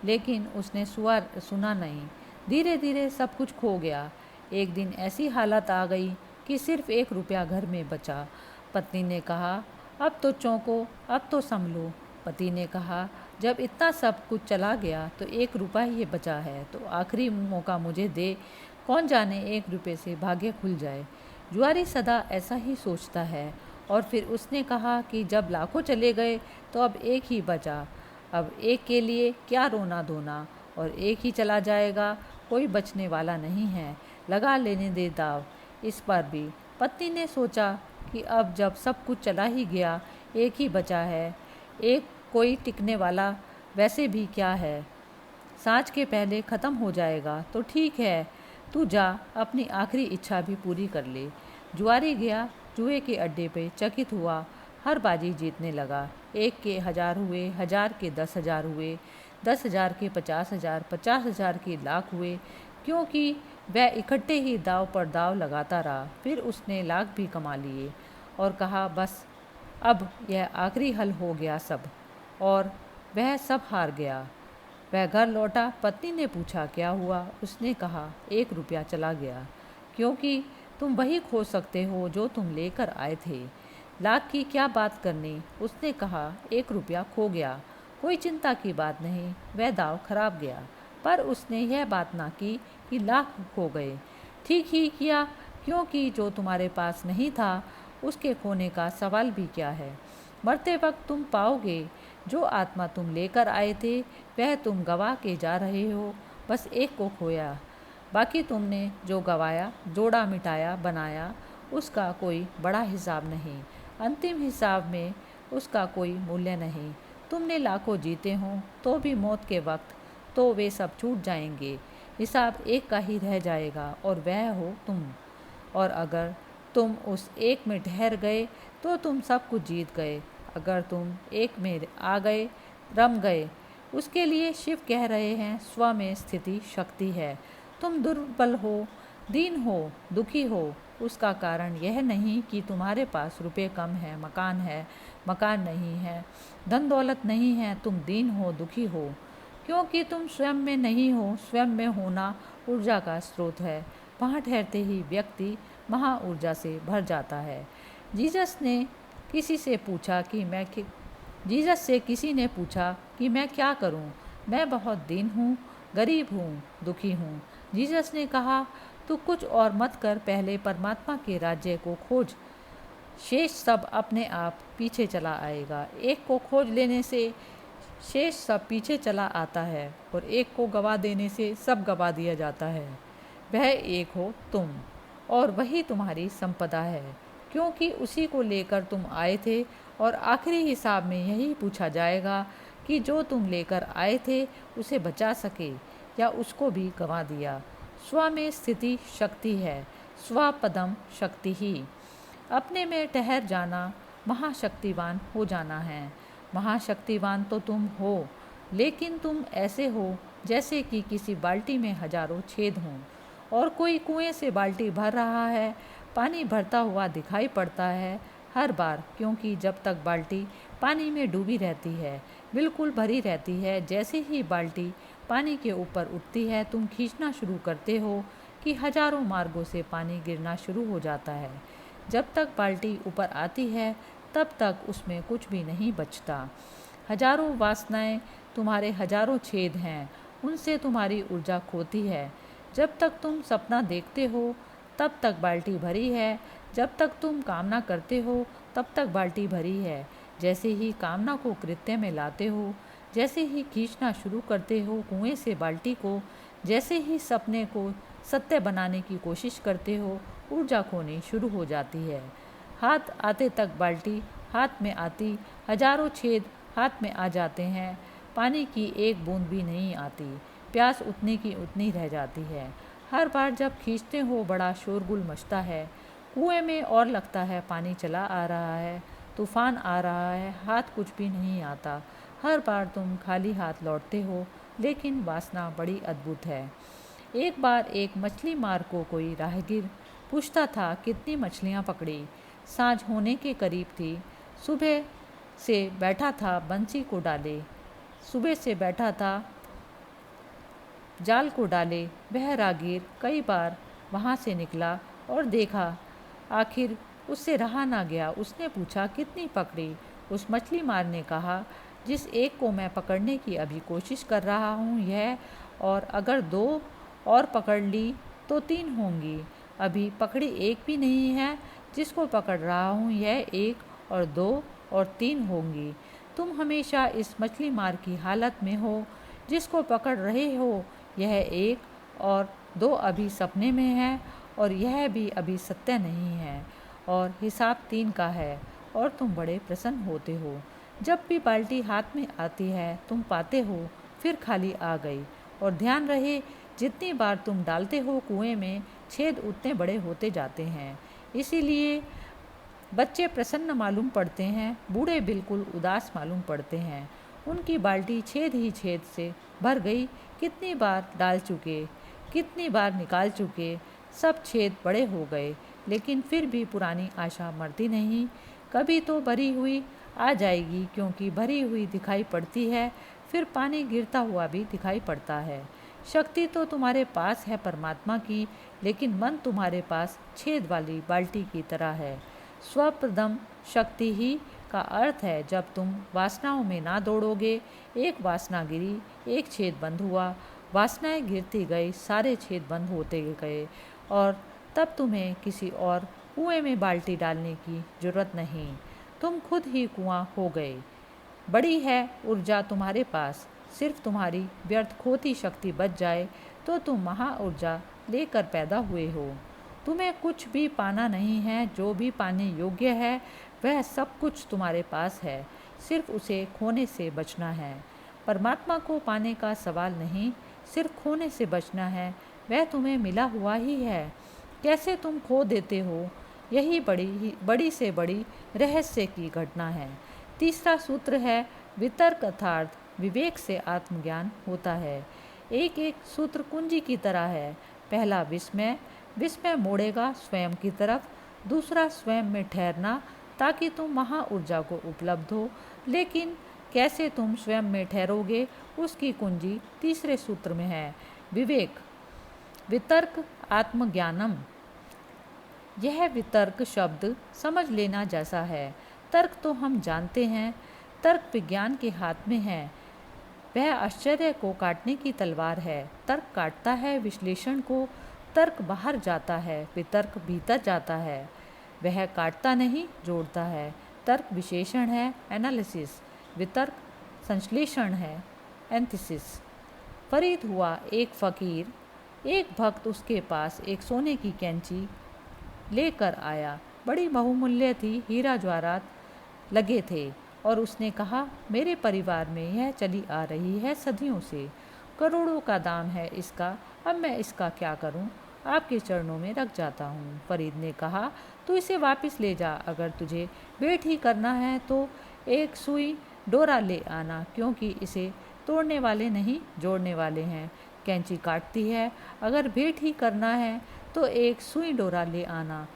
लेकिन उसने सुना नहीं। धीरे धीरे सब कुछ खो गया। एक दिन ऐसी हालत आ गई कि सिर्फ 1 रुपया घर में बचा। पत्नी ने कहा, अब तो चौंको, अब तो संभलो। पति ने कहा, जब इतना सब कुछ चला गया तो 1 रुपया ही बचा है, तो आखिरी मौका मुझे दे, कौन जाने 1 रुपये से भाग्य खुल जाए। जुआरी सदा ऐसा ही सोचता है। और फिर उसने कहा कि जब लाखों चले गए तो अब एक ही बचा, अब एक के लिए क्या रोना धोना, और एक ही चला जाएगा, कोई बचने वाला नहीं है, लगा लेने दे दाव इस पर भी। पत्नी ने सोचा कि अब जब सब कुछ चला ही गया, एक ही बचा है, एक कोई टिकने वाला वैसे भी क्या है, सांझ के पहले ख़त्म हो जाएगा, तो ठीक है, तू जा, अपनी आखिरी इच्छा भी पूरी कर ले। जुआरी गया, जुए के अड्डे पे चकित हुआ, हर बाजी जीतने लगा। 1 के 1000 हुए, 1000 के 10,000 हुए, 10,000 के 50,000, 50,000 के लाख हुए, क्योंकि वह इकट्ठे ही दाव पर दाव लगाता रहा। फिर उसने लाख भी कमा लिए और कहा, बस अब यह आखिरी हल हो गया सब, और वह सब हार गया। वह घर लौटा। पत्नी ने पूछा क्या हुआ? उसने कहा 1 रुपया चला गया, क्योंकि तुम वही खो सकते हो जो तुम लेकर आए थे। लाख की क्या बात करनी? उसने कहा 1 रुपया खो गया, कोई चिंता की बात नहीं, वह दाव खराब गया। पर उसने यह बात ना की कि लाख खो गए। ठीक ही किया, क्योंकि जो तुम्हारे पास नहीं था उसके खोने का सवाल भी क्या है। मरते वक्त तुम पाओगे जो आत्मा तुम लेकर आए थे वह तुम गवा के जा रहे हो। बस एक को खोया, बाकी तुमने जो गवाया, जोड़ा, मिटाया, बनाया, उसका कोई बड़ा हिसाब नहीं। अंतिम हिसाब में उसका कोई मूल्य नहीं। तुमने लाखों जीते हों तो भी मौत के वक्त तो वे सब छूट जाएंगे। हिसाब एक का ही रह जाएगा, और वह हो तुम। और अगर तुम उस एक में ठहर गए तो तुम सब कुछ जीत गए। अगर तुम एक में आ गए, रम गए। उसके लिए शिव कह रहे हैं स्व में स्थिति शक्ति है। तुम दुर्बल हो, दीन हो, दुखी हो, उसका कारण यह नहीं कि तुम्हारे पास रुपए कम है, मकान नहीं है, धन दौलत नहीं है। तुम दीन हो, दुखी हो, क्योंकि तुम स्वयं में नहीं हो। स्वयं में होना ऊर्जा का स्रोत है। वहाँ ठहरते ही व्यक्ति महा ऊर्जा से भर जाता है। जीसस ने किसी से पूछा कि जीसस से किसी ने पूछा कि मैं क्या करूं? मैं बहुत दीन हूँ, गरीब हूँ, दुखी हूँ। जीसस ने कहा तू कुछ और मत कर, पहले परमात्मा के राज्य को खोज, शेष सब अपने आप पीछे चला आएगा। एक को खोज लेने से शेष सब पीछे चला आता है, और एक को गवा देने से सब गवा दिया जाता है। वह एक हो तुम, और वही तुम्हारी संपदा है, क्योंकि उसी को लेकर तुम आए थे। और आखिरी हिसाब में यही पूछा जाएगा कि जो तुम लेकर आए थे उसे बचा सके या उसको भी गंवा दिया। स्व में स्थिति शक्ति है, स्वपदम शक्ति ही। अपने में ठहर जाना, महाशक्तिवान हो जाना है। महाशक्तिवान तो तुम हो, लेकिन तुम ऐसे हो जैसे कि किसी बाल्टी में हजारों छेद हों, और कोई कुएं से बाल्टी भर रहा है। पानी भरता हुआ दिखाई पड़ता है हर बार, क्योंकि जब तक बाल्टी पानी में डूबी रहती है, बिल्कुल भरी रहती है, जैसे ही बाल्टी पानी के ऊपर उठती है तुम खींचना शुरू करते हो कि हजारों मार्गों से पानी गिरना शुरू हो जाता है। जब तक बाल्टी ऊपर आती है तब तक उसमें कुछ भी नहीं बचता। हजारों वासनाएं, तुम्हारे हजारों छेद हैं, उनसे तुम्हारी ऊर्जा खोती है। जब तक तुम सपना देखते हो तब तक बाल्टी भरी है, जब तक तुम कामना करते हो तब तक बाल्टी भरी है। जैसे ही कामना को कृत्य में लाते हो, जैसे ही खींचना शुरू करते हो कुएं से बाल्टी को, जैसे ही सपने को सत्य बनाने की कोशिश करते हो, ऊर्जा खोनी शुरू हो जाती है। हाथ आते तक बाल्टी हाथ में आती, हजारों छेद हाथ में आ जाते हैं, पानी की एक बूंद भी नहीं आती, प्यास उतनी की उतनी रह जाती है। हर बार जब खींचते हो बड़ा शोरगुल मचता है कुएं में, और लगता है पानी चला आ रहा है, तूफान आ रहा है, हाथ कुछ भी नहीं आता। हर बार तुम खाली हाथ लौटते हो, लेकिन वासना बड़ी अद्भुत है। एक बार एक मछली मार को कोई राहगीर पूछता था कितनी मछलियाँ पकड़ी। सांझ होने के करीब थी। सुबह से बैठा था बंसी को डाले, सुबह से बैठा था जाल को डाले। वह राहगीर कई बार वहाँ से निकला और देखा, आखिर उससे रहा ना गया। उसने पूछा कितनी पकड़ी? उस मछली मार ने कहा जिस एक को मैं पकड़ने की अभी कोशिश कर रहा हूँ यह, और अगर 2 और पकड़ ली तो 3 होंगी। अभी पकड़ी एक भी नहीं है, जिसको पकड़ रहा हूँ यह 1 और 2 और 3 होंगी। तुम हमेशा इस मछली मार की हालत में हो, जिसको पकड़ रहे हो यह 1 और 2 अभी सपने में है, और यह भी अभी सत्य नहीं है, और हिसाब 3 का है, और तुम बड़े प्रसन्न होते हो। जब भी बाल्टी हाथ में आती है तुम पाते हो फिर खाली आ गई। और ध्यान रहे जितनी बार तुम डालते हो कुएं में, छेद उतने बड़े होते जाते हैं। इसीलिए बच्चे प्रसन्न मालूम पड़ते हैं, बूढ़े बिल्कुल उदास मालूम पड़ते हैं। उनकी बाल्टी छेद ही छेद से भर गई। कितनी बार डाल चुके, कितनी बार निकाल चुके, सब छेद बड़े हो गए, लेकिन फिर भी पुरानी आशा मरती नहीं। कभी तो भरी हुई आ जाएगी क्योंकि भरी हुई दिखाई पड़ती है, फिर पानी गिरता हुआ भी दिखाई पड़ता है। शक्ति तो तुम्हारे पास है परमात्मा की, लेकिन मन तुम्हारे पास छेद वाली बाल्टी की तरह है। स्वप्रदम शक्ति ही का अर्थ है जब तुम वासनाओं में ना दौड़ोगे। एक वासना गिरी, एक छेद बंद हुआ, वासनाएं गिरती गई, सारे छेद बंद होते गए और तब तुम्हें किसी और कुएं में बाल्टी डालने की जरूरत नहीं, तुम खुद ही कुआं हो गए। बड़ी है ऊर्जा तुम्हारे पास, सिर्फ तुम्हारी व्यर्थ खोती शक्ति बच जाए तो तुम महा ऊर्जा लेकर पैदा हुए हो। तुम्हें कुछ भी पाना नहीं है, जो भी पाने योग्य है वह सब कुछ तुम्हारे पास है, सिर्फ उसे खोने से बचना है। परमात्मा को पाने का सवाल नहीं, सिर्फ खोने से बचना है, वह तुम्हें मिला हुआ ही है। कैसे तुम खो देते हो, यही बड़ी से बड़ी रहस्य की घटना है। तीसरा सूत्र है वितर्क अर्थात विवेक से आत्मज्ञान होता है। एक एक सूत्र कुंजी की तरह है। पहला विस्मय, विस्मय मोड़ेगा स्वयं की तरफ। दूसरा स्वयं में ठहरना ताकि तुम महा ऊर्जा को उपलब्ध हो, लेकिन कैसे तुम स्वयं में ठहरोगे उसकी कुंजी तीसरे सूत्र में है, विवेक। वितर्क आत्मज्ञानम, यह वितर्क शब्द समझ लेना जैसा है। तर्क तो हम जानते हैं, तर्क विज्ञान के हाथ में है। वह आश्चर्य को काटने की तलवार है। तर्क काटता है विश्लेषण को, तर्क बाहर जाता है, वितर्क भीतर जाता है। वह काटता नहीं, जोड़ता है। तर्क विशेषण है, एनालिसिस। वितर्क संश्लेषण है, एंथिसिस। फरीद हुआ एक फकीर, एक भक्त उसके पास एक सोने की कैंची लेकर आया। बड़ी बहुमूल्य थी, हीरा जवाहरात लगे थे और उसने कहा, मेरे परिवार में यह चली आ रही है सदियों से, करोड़ों का दाम है इसका, अब मैं इसका क्या करूं? आपके चरणों में रख जाता हूं। फरीद ने कहा, तू इसे वापस ले जा। अगर तुझे भेंट ही करना है तो एक सुई डोरा ले आना, क्योंकि इसे तोड़ने वाले नहीं जोड़ने वाले हैं। कैंची काटती है, अगर भेंट ही करना है तो एक सुई डोरा ले आना।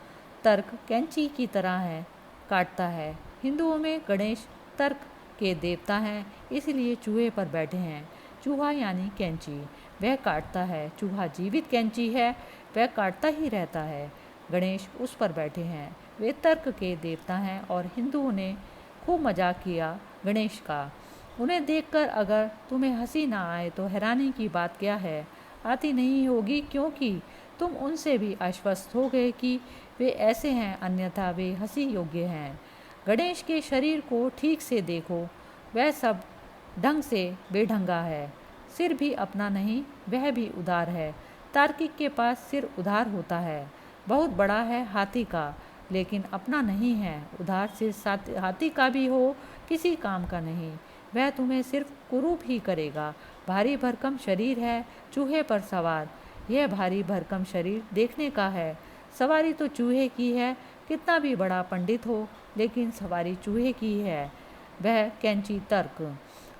तर्क कैंची की तरह है, काटता है। हिंदुओं में गणेश तर्क के देवता हैं, इसलिए चूहे पर बैठे हैं। चूहा यानी कैंची, वह काटता है। चूहा जीवित कैंची है, वह काटता ही रहता है। गणेश उस पर बैठे हैं, वे तर्क के देवता हैं और हिंदुओं ने खूब मजाक किया गणेश का। उन्हें देखकर अगर तुम्हें हंसी ना आए तो हैरानी की बात क्या है? आती नहीं होगी, क्योंकि तुम उनसे भी आश्वस्त हो गए कि वे ऐसे हैं, अन्यथा वे हंसी योग्य हैं। गणेश के शरीर को ठीक से देखो, वह सब ढंग से बेढंगा है। सिर भी अपना नहीं, वह भी उधार है। तार्किक के पास सिर उधार होता है, बहुत बड़ा है हाथी का, लेकिन अपना नहीं है। उधार सिर हाथी का भी हो, किसी काम का नहीं, वह तुम्हें सिर्फ कुरूप ही करेगा। भारी भरकम शरीर है, चूहे पर सवार। यह भारी भरकम शरीर देखने का है, सवारी तो चूहे की है। कितना भी बड़ा पंडित हो, लेकिन सवारी चूहे की है। वह कैंची तर्क।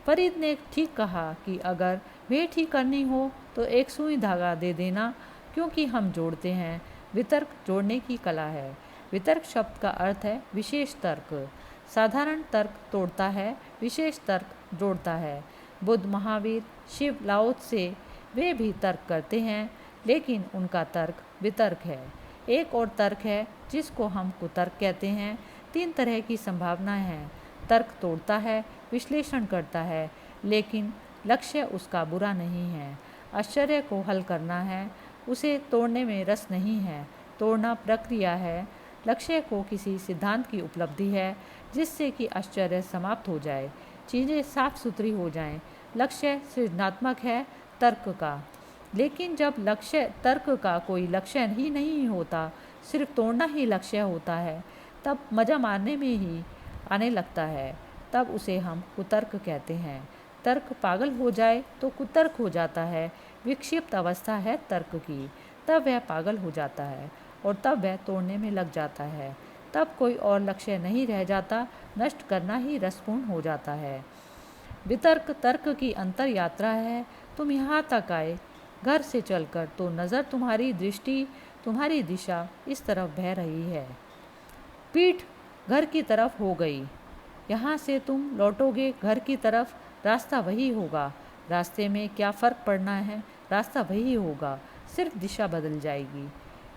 फरीद ने ठीक कहा कि अगर भेंट ही करनी हो तो एक सुई धागा दे देना, क्योंकि हम जोड़ते हैं। वितर्क जोड़ने की कला है। वितर्क शब्द का अर्थ है विशेष तर्क। साधारण तर्क तोड़ता है, विशेष तर्क जोड़ता है। बुद्ध, महावीर, शिव, लाओ त्से वे भी तर्क करते हैं, लेकिन उनका तर्क वितर्क है। एक और तर्क है जिसको हम कुतर्क कहते हैं। 3 तरह की संभावनाएं हैं। तर्क तोड़ता है, विश्लेषण करता है, लेकिन लक्ष्य उसका बुरा नहीं है। आश्चर्य को हल करना है, उसे तोड़ने में रस नहीं है। तोड़ना प्रक्रिया है, लक्ष्य को किसी सिद्धांत की उपलब्धि है जिससे कि आश्चर्य समाप्त हो जाए, चीज़ें साफ सुथरी हो जाएं। लक्ष्य सृजनात्मक है तर्क का, लेकिन जब लक्ष्य तर्क का कोई लक्ष्य ही नहीं होता, सिर्फ तोड़ना ही लक्ष्य होता है, तब मज़ा मारने में ही आने लगता है, तब उसे हम कुतर्क कहते हैं। तर्क पागल हो जाए तो कुतर्क हो जाता है। विक्षिप्त अवस्था है तर्क की, तब वह पागल हो जाता है और तब वह तोड़ने में लग जाता है। तब कोई और लक्ष्य नहीं रह जाता, नष्ट करना ही रसपूर्ण हो जाता है। वितर्क तर्क की अंतर यात्रा है। तुम यहाँ तक आए घर से चलकर, तो नज़र तुम्हारी दृष्टि, तुम्हारी दिशा इस तरफ बह रही है। पीठ घर की तरफ हो गई। यहाँ से तुम लौटोगे घर की तरफ, रास्ता वही होगा। रास्ते में क्या फ़र्क पड़ना है, रास्ता वही होगा, सिर्फ दिशा बदल जाएगी।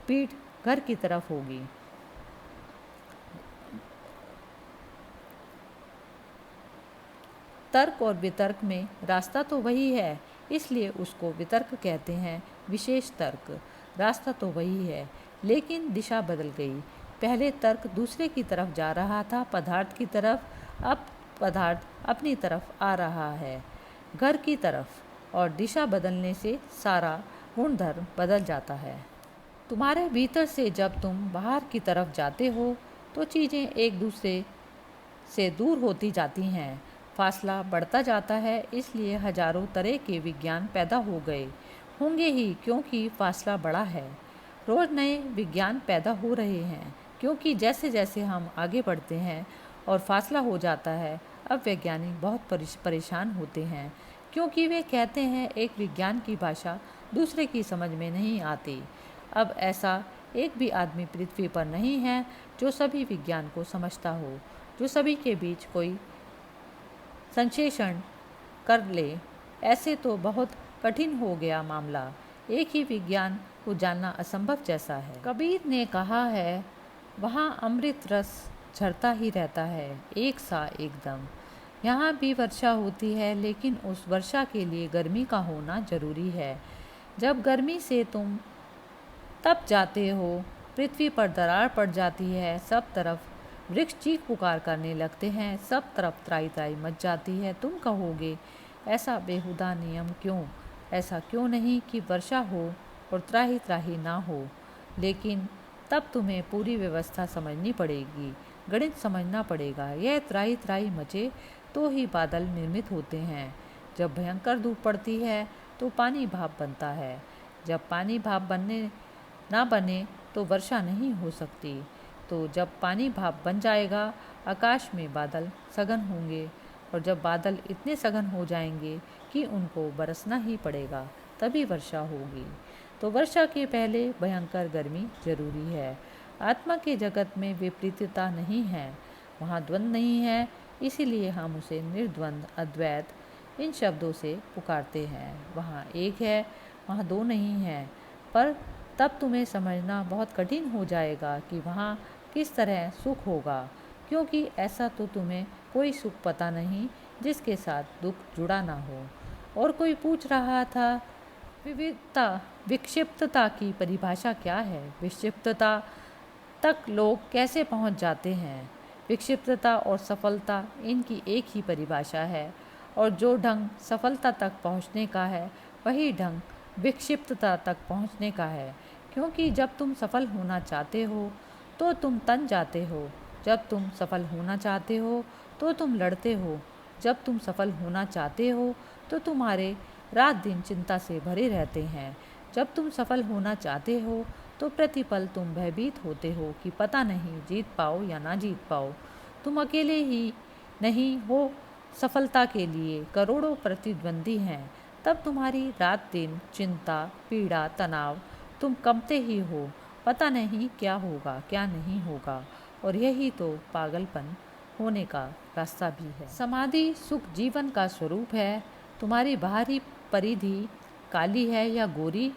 पीठ घर की तरफ होगी। तर्क और वितर्क में रास्ता तो वही है, इसलिए उसको वितर्क कहते हैं। विशेष तर्क, रास्ता तो वही है लेकिन दिशा बदल गई। पहले तर्क दूसरे की तरफ जा रहा था, पदार्थ की तरफ, अब पदार्थ अपनी तरफ आ रहा है, घर की तरफ। और दिशा बदलने से सारा गुणधर्म बदल जाता है। तुम्हारे भीतर से जब तुम बाहर की तरफ जाते हो तो चीज़ें एक दूसरे से दूर होती जाती हैं, फासला बढ़ता जाता है। इसलिए हजारों तरह के विज्ञान पैदा हो गए होंगे ही, क्योंकि फासला बढ़ा है। रोज़ नए विज्ञान पैदा हो रहे हैं, क्योंकि जैसे जैसे हम आगे बढ़ते हैं और फासला हो जाता है। अब वैज्ञानिक बहुत परेशान होते हैं, क्योंकि वे कहते हैं एक विज्ञान की भाषा दूसरे की समझ में नहीं आती। अब ऐसा एक भी आदमी पृथ्वी पर नहीं है जो सभी विज्ञान को समझता हो, जो सभी के बीच कोई संश्लेषण कर ले। ऐसे तो बहुत कठिन हो गया मामला, एक ही विज्ञान को जानना असंभव जैसा है। कबीर ने कहा है, वहाँ अमृत रस झरता ही रहता है एक सा एकदम। यहाँ भी वर्षा होती है, लेकिन उस वर्षा के लिए गर्मी का होना जरूरी है। जब गर्मी से तुम तप जाते हो, पृथ्वी पर दरार पड़ जाती है, सब तरफ वृक्ष चीख पुकार करने लगते हैं, सब तरफ त्राई त्राई मच जाती है। तुम कहोगे, ऐसा बेहुदा नियम क्यों? ऐसा क्यों नहीं कि वर्षा हो और त्राही त्राही ना हो? लेकिन तब तुम्हें पूरी व्यवस्था समझनी पड़ेगी, गणित समझना पड़ेगा। यह त्राही त्राही मचे तो ही बादल निर्मित होते हैं। जब भयंकर धूप पड़ती है तो पानी भाप बनता है। जब पानी भाप ना बने तो वर्षा नहीं हो सकती। तो जब पानी भाप बन जाएगा, आकाश में बादल सघन होंगे, और जब बादल इतने सघन हो जाएंगे कि उनको बरसना ही पड़ेगा, तभी वर्षा होगी। तो वर्षा के पहले भयंकर गर्मी जरूरी है। आत्मा के जगत में विपरीतता नहीं है, वहाँ द्वंद्व नहीं है, इसीलिए हम उसे निर्द्वंद अद्वैत इन शब्दों से पुकारते हैं। वहाँ एक है, वहाँ दो नहीं है। पर तब तुम्हें समझना बहुत कठिन हो जाएगा कि वहाँ किस तरह सुख होगा, क्योंकि ऐसा तो तुम्हें कोई सुख पता नहीं जिसके साथ दुख जुड़ा ना हो। और कोई पूछ रहा था, विविधता विक्षिप्तता की परिभाषा क्या है? विक्षिप्तता तक लोग कैसे पहुंच जाते हैं? विक्षिप्तता और सफलता, इनकी एक ही परिभाषा है, और जो ढंग सफलता तक पहुंचने का है वही ढंग विक्षिप्तता तक पहुंचने का है। क्योंकि जब तुम सफल होना चाहते हो तो तुम तन जाते हो, जब तुम सफल होना चाहते हो तो तुम लड़ते हो, जब तुम सफल होना चाहते हो तो तुम्हारे रात दिन चिंता से भरे रहते हैं, जब तुम सफल होना चाहते हो तो प्रतिपल तुम भयभीत होते हो कि पता नहीं जीत पाओ या ना जीत पाओ। तुम अकेले ही नहीं हो, सफलता के लिए करोड़ों प्रतिद्वंदी हैं। तब तुम्हारी रात दिन चिंता, पीड़ा, तनाव, तुम कंपते ही हो, पता नहीं क्या होगा क्या नहीं होगा। और यही तो पागलपन होने का रास्ता भी है। समाधि सुख जीवन का स्वरूप है। तुम्हारी बाहरी परिधि काली है या गोरी,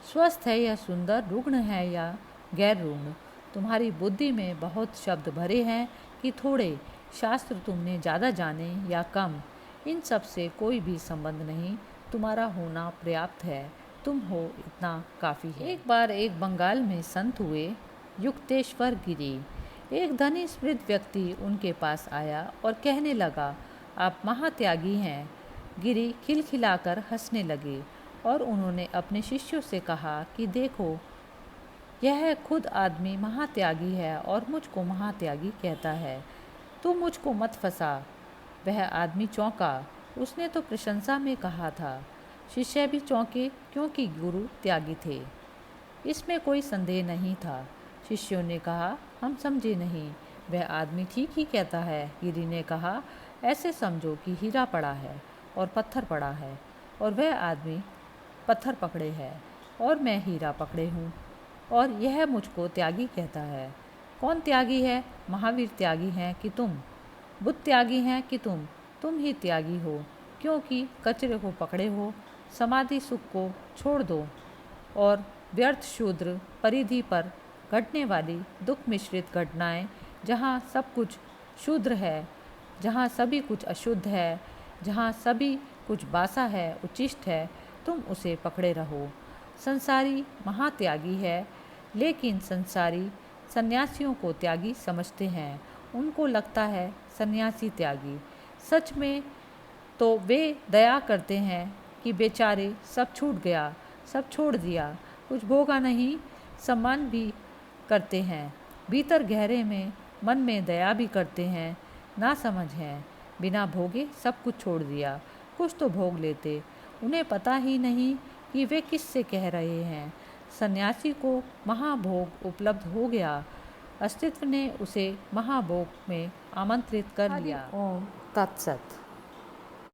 स्वस्थ है या सुंदर, रुग्ण है या गैर रुग्ण। तुम्हारी बुद्धि में बहुत शब्द भरे हैं कि थोड़े, शास्त्र तुमने ज़्यादा जाने या कम, इन सब से कोई भी संबंध नहीं। तुम्हारा होना पर्याप्त है, तुम हो इतना काफ़ी है। एक बार एक बंगाल में संत हुए, युक्तेश्वर गिरी। एक धनी समृद्ध व्यक्ति उनके पास आया और कहने लगा, आप महात्यागी हैं। गिरी खिलखिलाकर हंसने लगे और उन्होंने अपने शिष्यों से कहा कि देखो, यह खुद आदमी महात्यागी है और मुझको महात्यागी कहता है। तू मुझको मत फंसा। वह आदमी चौंका, उसने तो प्रशंसा में कहा था। शिष्य भी चौंके, क्योंकि गुरु त्यागी थे, इसमें कोई संदेह नहीं था। शिष्यों ने कहा, हम समझे नहीं, वह आदमी ठीक ही कहता है। गिरी ने कहा, ऐसे समझो कि हीरा पड़ा है और पत्थर पड़ा है, और वह आदमी पत्थर पकड़े है और मैं हीरा पकड़े हूँ, और यह मुझको त्यागी कहता है। कौन त्यागी है? महावीर त्यागी हैं कि तुम? बुद्ध त्यागी हैं कि तुम ही त्यागी हो, क्योंकि कचरे को पकड़े हो। समाधि सुख को छोड़ दो और व्यर्थ शूद्र परिधि पर घटने वाली दुख मिश्रित घटनाएं, जहाँ सब कुछ शूद्र है, जहाँ सभी कुछ अशुद्ध है, जहाँ सभी कुछ बासा है, उचिष्ट है, तुम उसे पकड़े रहो। संसारी महात्यागी है, लेकिन संसारी सन्यासियों को त्यागी समझते हैं। उनको लगता है सन्यासी त्यागी। सच में तो वे दया करते हैं कि बेचारे सब छूट गया, सब छोड़ दिया, कुछ भोगा नहीं। सम्मान भी करते हैं, भीतर गहरे में मन में दया भी करते हैं। ना समझ है, बिना भोगे सब कुछ छोड़ दिया। कुछ तो भोग लेते, उन्हें पता ही नहीं कि वे किससे कह रहे हैं। सन्यासी को महाभोग उपलब्ध हो गया, अस्तित्व ने उसे महाभोग में आमंत्रित कर लिया। ओम तत्सत।